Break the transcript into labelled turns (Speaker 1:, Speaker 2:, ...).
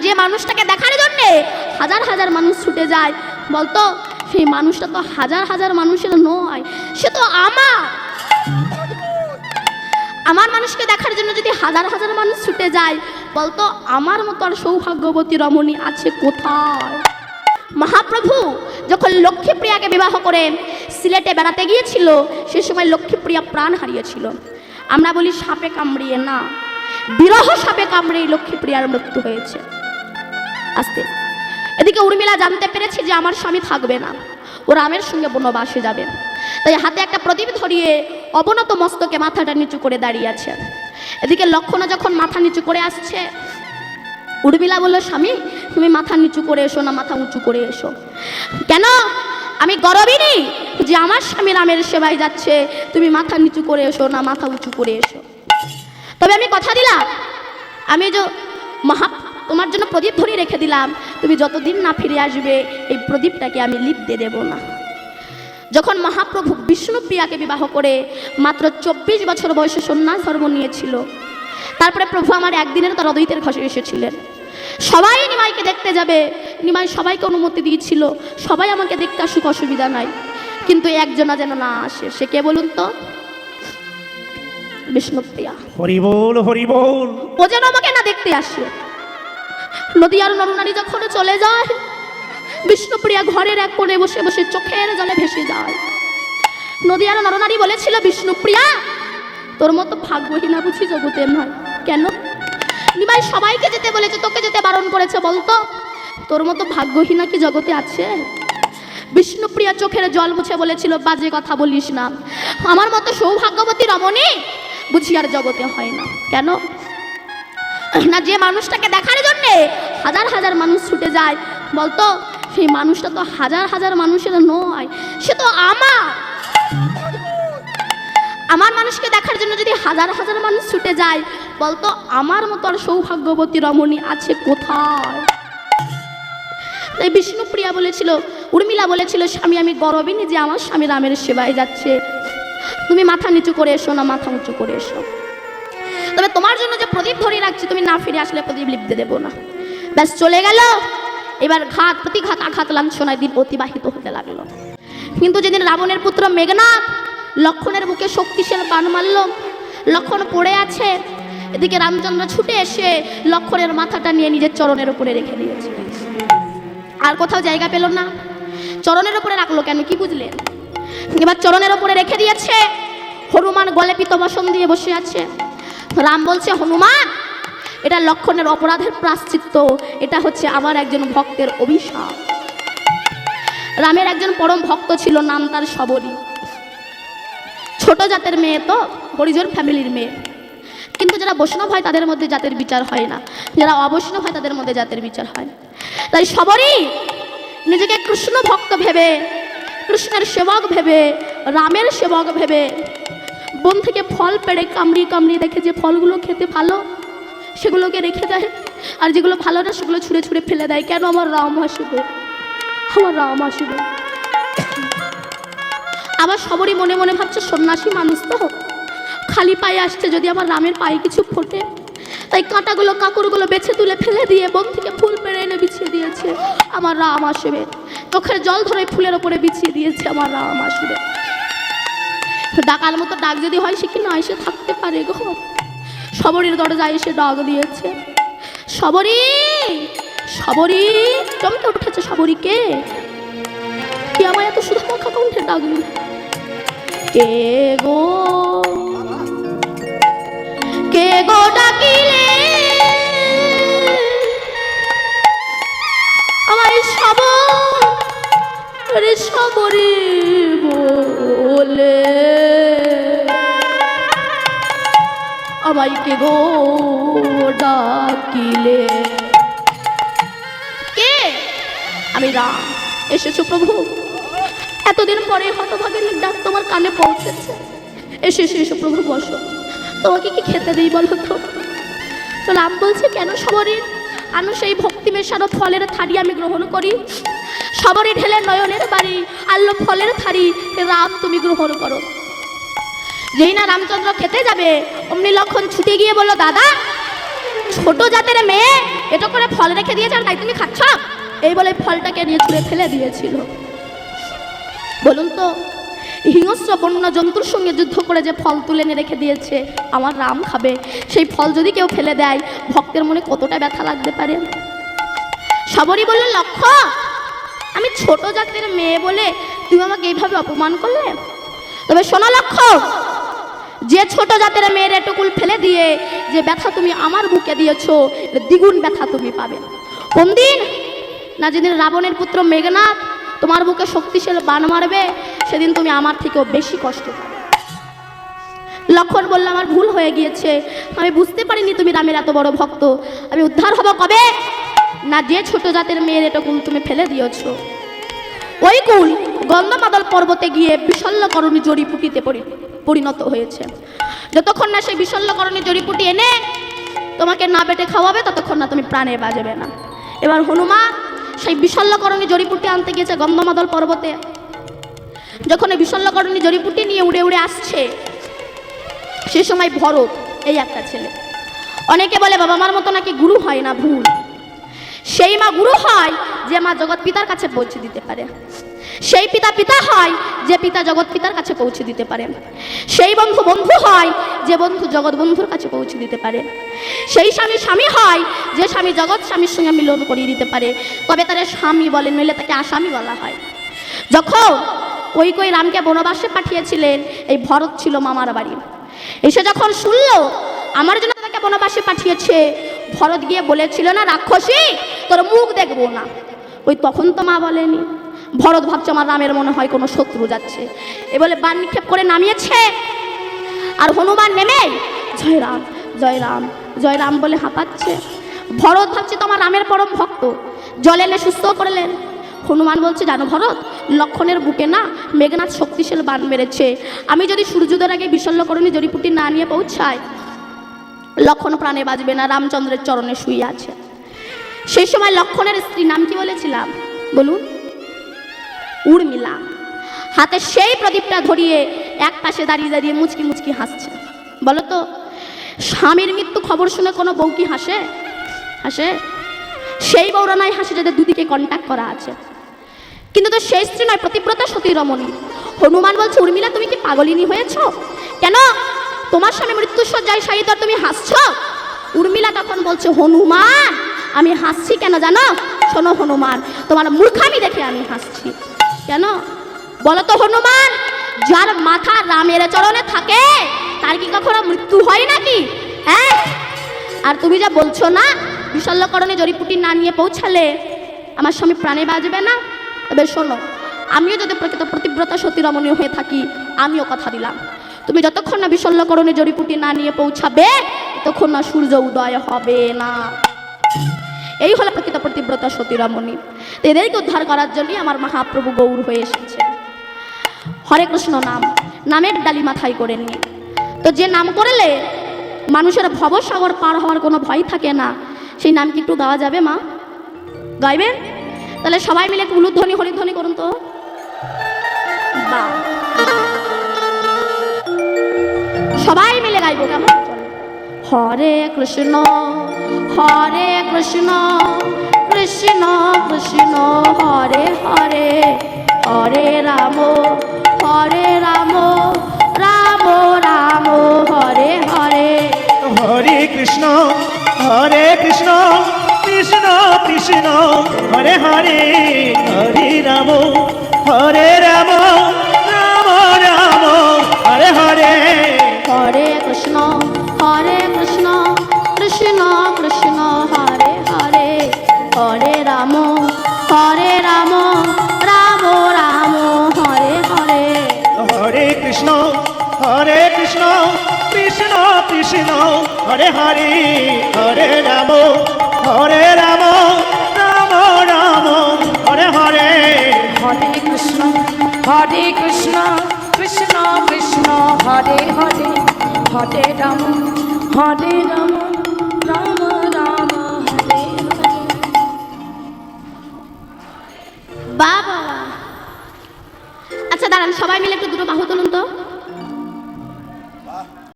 Speaker 1: যে মানুষটাকে দেখার জন্যে হাজার হাজার মানুষ ছুটে যায়, বলতো সেই মানুষটা তো হাজার হাজার মানুষের নয়, সে তো আমার মানুষকে দেখার জন্য যদি হাজার হাজার মানুষ ছুটে যায়, বলতো আমার মতো আর সৌভাগ্যবতী রমণী আছে কোথায়? মহাপ্রভু যখন লক্ষ্মীপ্রিয়াকে বিবাহ করে সিলেটে বেড়াতে গিয়েছিল, সে সময় লক্ষ্মীপ্রিয়া প্রাণ হারিয়েছিল। আমরা বলি সাপে কামড়িয়ে, না, বিরহ সাপে কামড়িয়ে লক্ষ্মীপ্রিয়ার মৃত্যু হয়েছে। আস্তে এদিকে উর্মিলা জানতে পেরেছে যে আমার স্বামী থাকবে না, ও রামের সঙ্গে বনবাসে যাবে, তাই হাতে একটা প্রদীপ ধরিয়ে অবনত মস্তকে মাথাটা নিচু করে দাঁড়িয়ে আছে। এদিকে লক্ষণও যখন মাথা নিচু করে আসছে, উর্মিলা বলল, স্বামী তুমি মাথা নিচু করে এসো না, মাথা উঁচু করে এসো। কেন? আমি গরবিনী যে আমার স্বামী রামের সেবায় যাচ্ছে, তুমি মাথা নিচু করে এসো না, মাথা উঁচু করে এসো। তবে আমি কথা দিলাম, আমি যে তোমার জন্য প্রদীপ ধরে রেখে দিলাম, তুমি যতদিন না ফিরে আসবে এই প্রদীপটাকে আমি লিপতে দেব না। যখন মহাপ্রভু বিষ্ণুপ্রিয়াকে বিবাহ করে মাত্র 24 বছর বয়সে সন্ন্যাস ধর্ম নিয়েছিল, তারপরে প্রভু আমার একদিনের তার অদ্বৈতের ঘরে এসেছিলেন। সবাই নিমাইকে দেখতে যাবে, নিমাই সবাইকে অনুমতি দিয়েছিল, সবাই আমাকে দেখতে আসুক, অসুবিধা নাই, কিন্তু একজনা যেন না আসে। সে কে বলুন তো? বিষ্ণুপ্রিয়া।
Speaker 2: হরি বল, হরি বল।
Speaker 1: ও যেন আমাকে না দেখতে আসে। নদিয়ার নরনারী যখন চলে যায়, বিষ্ণুপ্রিয়া ঘরের এক কোণে বসে বসে চোখের জলে ভেসে যায়। নদিয়ার নরনারী বলেছিল, বিষ্ণুপ্রিয়া তোর মতো ভাগ্যহীনা বুঝি জগতে নয়। কেন? নিমাই সবাইকে যেতে বলেছে, তোকে যেতে বারণ করেছে, বলতো তোর মতো ভাগ্যহীনা কি জগতে আছে? বিষ্ণুপ্রিয়া চোখের জল মুছে বলেছিল, বাজে কথা বলিস না, আমার মতো সৌভাগ্যবতী রমণী বুঝি আর জগতে হয় না। কেন না? যে মানুষটাকে দেখার জন্যে হাজার হাজার মানুষ ছুটে যায়, বলতো সেই মানুষটা তো হাজার হাজার মানুষের নয়, সে তো আমার মানুষকে দেখার জন্য যদি হাজার হাজার মানুষ ছুটে যায়, বলতো আমার মতো আর সৌভাগ্যবতী রমণী আছে কোথায়? তাই বিষ্ণুপ্রিয়া বলেছিল, উর্মিলা বলেছিল, স্বামী আমি গরবিনী যে আমার স্বামী রামের সেবায় যাচ্ছে, তুমি মাথা নিচু করে এসো না, মাথা উঁচু করে এসো। তবে তোমার জন্য যে প্রদীপ ধরিয়ে রাখছি, তুমি না ফিরে আসলে প্রদীপ লিপতে দেবো না। ব্যাস চলে গেল। এবার ঘাত প্রতিঘাত আঘাত লাঞ্ছনায় দিন অতিবাহিত হতে লাগলো। কিন্তু যেদিন রাবণের পুত্র মেঘনাদ লক্ষণের বুকে শক্তিশালী বাণ মারল, লক্ষণ পড়ে আছে, এদিকে রামচন্দ্র ছুটে এসে লক্ষণের মাথাটা নিয়ে নিজের চরণের উপরে রেখে দিয়েছে। আর কোথাও জায়গা পেল না, চরণের উপরে রাখলো কেন, কি বুঝলেন? এবার চরণের উপরে রেখে দিয়েছে। হনুমান গলে পিতবসন দিয়ে বসে আছে। রাম বলছে, হনুমান এটা লক্ষণের অপরাধের প্রায়শ্চিত্ত, এটা হচ্ছে আমার একজন ভক্তের অভিশাপ। রামের একজন পরম ভক্ত ছিল, নাম তার শবরী। ছোট জাতের মেয়ে, তো হরিজন ফ্যামিলির মেয়ে, কিন্তু যারা বৈষ্ণব হয় তাদের মধ্যে জাতের বিচার হয় না, যারা অবৈষ্ণব হয় তাদের মধ্যে জাতের বিচার হয়। তাই শবরী নিজেকে কৃষ্ণ ভক্ত ভেবে, কৃষ্ণের সেবক ভেবে, রামের সেবক ভেবে বন থেকে ফল পেড়ে কামড়িয়ে কামড়িয়ে দেখে যে ফলগুলো খেতে ভালো সেগুলোকে রেখে দেয়, আর যেগুলো ভালো না সেগুলো ছুঁড়ে ছুঁড়ে ফেলে দেয়। কেন? আমার রাম আসবে, আমার রাম আসবে। আবার সবরই মনে মনে ভাবছে, সন্ন্যাসী মানুষ তো, খালি পায়ে আসছে, যদি আমার রামের পায়ে কিছু ফোটে। তাই কাঁটাগুলো কাকুরগুলো বেছে তুলে ফেলে দিয়ে বন থেকে ফুল পেড়ে এনে বিছিয়ে দিয়েছে, আমার রাম আসবে। চোখের জল ধরে ফুলের ওপরে বিছিয়ে দিয়েছে, আমার রাম আসবে। ডাকার মতো ডাক যদি হয়, সে কি না এসে থাকতে পারে গো? শবরীর দরজায় এসে ডাক দিয়েছে, শবরী, শবরী। চমকে উঠেছে শবরীকে, কি আমায় এত সুধা মাখা কণ্ঠে ডাকলি? কে গো, কে গো ডাকিলে আমায়? শবরী, শবরী বলে আমায় কে গো ডাকিলে? কে? আমি রাম। এসেছো প্রভু? এতদিন পরে হতভাগের ডাক তোমার কানে পৌঁছেছে। এসে এসো প্রভু, বসো। তোমাকে কি খেতে দিই বলো তো? রাম বলছে, কেন শবরী? আনো সেই ভক্তি মেশানো ফলের থাড়ি আমি গ্রহণ করি। শবরী ঢেলে নয়নের বাড়ি আনলো ফলের থাড়ি, রাম তুমি গ্রহণ করো। যেই না রামচন্দ্র খেতে যাবে, অমনি লক্ষণ ছুটে গিয়ে বলল, দাদা ছোট জাতের মেয়ে এটা করে ফল রেখে দিয়েছে আর তাই তুমি খাচ্ছ? এই বলে ফলটাকে নিয়ে ছুঁড়ে ফেলে দিয়েছিল। বলুন তো, হিংস্র বন্য জন্তুর সঙ্গে যুদ্ধ করে যে ফল তুলে এনে রেখে দিয়েছে আমার রাম খাবে, সেই ফল যদি কেউ ফেলে দেয় ভক্তের মনে কতটা ব্যথা লাগতে পারে। সবরই বলল, লক্ষ্য, আমি ছোট জাতের মেয়ে বলে তুমি আমাকে এইভাবে অপমান করলে? তবে শোনো লক্ষ্য, যে ছোট জাতের মেয়ের এটুকুল ফেলে দিয়ে যে ব্যথা তুমি আমার বুকে দিয়েছো, দ্বিগুণ ব্যথা তুমি পাবে। কোন দিন? না যেদিন রাবণের পুত্র মেঘনাদ তোমার বুকে শক্তিশালী বাণ মারবে, সেদিন তুমি আমার থেকেও বেশি কষ্ট পাবে। লক্ষ্মণ বলল, আমার ভুল হয়ে গিয়েছে, আমি বুঝতে পারিনি তুমি রামের এত বড় ভক্ত। আমি উদ্ধার হব কবে? না যে ছোট জাতের মেয়ের এটা কুল তুমি ফেলে দিয়েছ। ওই কুল গন্ধমাদল পর্বতে গিয়ে বিশল্যকরণী জড়িপুটিতে পরিণত হয়েছে। যতক্ষণ না সেই বিশল্যকরণী জড়িপুটি এনে তোমাকে না বেটে খাওয়াবে, ততক্ষণ না তুমি প্রাণে বাঁচবে না। এবার হনুমান সেই বিশল্যকরণী জড়িপুটি আনতে গিয়েছে গন্ধমাদল পর্বতে। যখন এই বিশল্যকরণী জড়িপুটি নিয়ে উড়ে উড়ে আসছে, সে সময় ভরত, এই একটা ছেলে, অনেকে বলে বাবা মার মতো নাকি গুরু হয় না, ভুল। সেই মা গুরু হয় যে মা জগৎ পিতার কাছে পৌঁছে দিতে পারে। সেই পিতা পিতা হয় যে পিতা জগৎ পিতার কাছে পৌঁছে দিতে পারে। সেই বন্ধু বন্ধু হয় যে বন্ধু জগৎ বন্ধুর কাছে পৌঁছে দিতে পারে। সেই স্বামী স্বামী হয় যে স্বামী জগৎ স্বামীর সঙ্গে মিলন করিয়ে দিতে পারে। তবে তারা স্বামী বলে, নইলে তাকে আসামি বলা হয়। যখন কই রামকে বনবাসে পাঠিয়েছিলেন, এই ভরত ছিল মামার বাড়ি। এসে যখন শুনল আমার জন্য তাকে বনবাসে পাঠিয়েছে, ভরত গিয়ে বলেছিল না, রাক্ষসী তোর মুখ দেখবো না। ওই তখন তো মা বলেনি। ভরত ভাবছে আমার রামের মনে হয় কোনো শত্রু যাচ্ছে, এ বলে বাণ নিক্ষেপ করে নামিয়েছে। আর হনুমান নেমে জয় রাম জয় রাম জয় রাম বলে হাঁপাচ্ছে। ভরত ভাবছে তো আমার রামের পরম ভক্ত, জল এনে সুস্থ করলেন। হনুমান বলছে, জানো ভরত, লক্ষণের বুকে না মেঘনাথ শক্তিশালী বাণ মেরেছে। আমি যদি সূর্যোদয়ের আগে বিশল্যকরণী জড়িপুটি না নিয়ে পৌঁছাই, লক্ষণ প্রাণে বাঁচবে না, রামচন্দ্রের চরণে শুয়ে আছে। সেই সময় লক্ষণের স্ত্রী নাম কি বলেছিলাম বলুন? উর্মিলা। হাতে সেই প্রদীপটা ধরিয়ে এক পাশে দাঁড়িয়ে দাঁড়িয়ে মুচকি মুচকি হাসছে। বলো তো, স্বামীর মৃত্যু খবর শুনে কোনো বউ কি হাসে? হাসে? সেই বউরা নয় হাসে যাদের দুদিকে কন্ট্যাক্ট করা আছে। কিন্তু তো সেই স্ত্রী নয়, প্রতিব্রতা সতী রমণী। হনুমান বলছে, উর্মিলা তুমি কি পাগলিনী হয়েছ? কেন তোমার স্বামী মৃত্যুসজ্জায় শায়িত আর তুমি হাসছ? উর্মিলা তখন বলছে, হনুমান আমি হাসছি কেন জানো? শোনো হনুমান, তোমার মূর্খামি দেখে আমি হাসছি। কেন বলো তো হনুমান, যার মাথা রামের চরণে থাকে তার কি কখনো মৃত্যু হয় নাকি? হ্যাঁ, আর তুমি যা বলছো না বিশল্যকরণে জড়িপুটি না নিয়ে পৌঁছালে আমার স্বামী প্রাণে বাঁচবে না, তবে শোনো, আমিও যদি প্রকৃত প্রতিব্রতা সতী রমণীয় হয়ে থাকি, আমিও কথা দিলাম, তুমি যতক্ষণ না বিশল্যকরণে জড়িপুটি না নিয়ে পৌঁছাবে ততক্ষণ না সূর্য উদয় হবে না। এই হলো প্রকৃত প্রতিব্রতা সতী রমণী। এদেরকে উদ্ধার করার জন্যই আমার মহাপ্রভু গৌর হয়ে এসেছে। হরে কৃষ্ণ নাম, নামের ডালি মাথায় করে নিয়ে, তো যে নাম করলে মানুষের ভবসাগর পার হওয়ার কোনো ভয় থাকে না, সেই নাম কি একটু গাওয়া যাবে মা? গাইবেন? তাহলে সবাই মিলে একটু উলুধ্বনি হরিধ্বনি করুন তো। বা সবাই মিলে গাইবো, কেমন? হরে কৃষ্ণ কৃষ্ণ কৃষ্ণ হরে হরে, হরে রাম রাম রাম হরে হরে।
Speaker 2: হরে কৃষ্ণ কৃষ্ণ কৃষ্ণ হরে হরে, হরে রাম রাম রাম হরে হরে।
Speaker 1: হরে কৃষ্ণ কৃষ্ণ কৃষ্ণ হরে হরে, হরে রাম রাম রাম হরে হরে।
Speaker 2: হরে কৃষ্ণ কৃষ্ণ কৃষ্ণ হরে হরে, হরে রাম রাম রাম হরে হরে।
Speaker 3: হরে কৃষ্ণ কৃষ্ণ কৃষ্ণ হরে হরে, হরে রাম রাম রাম হরে হরে।
Speaker 1: বাবা, আচ্ছা দাঁড়ান, সবাই মিলে একটু দুটো বাহু তুলুন তো।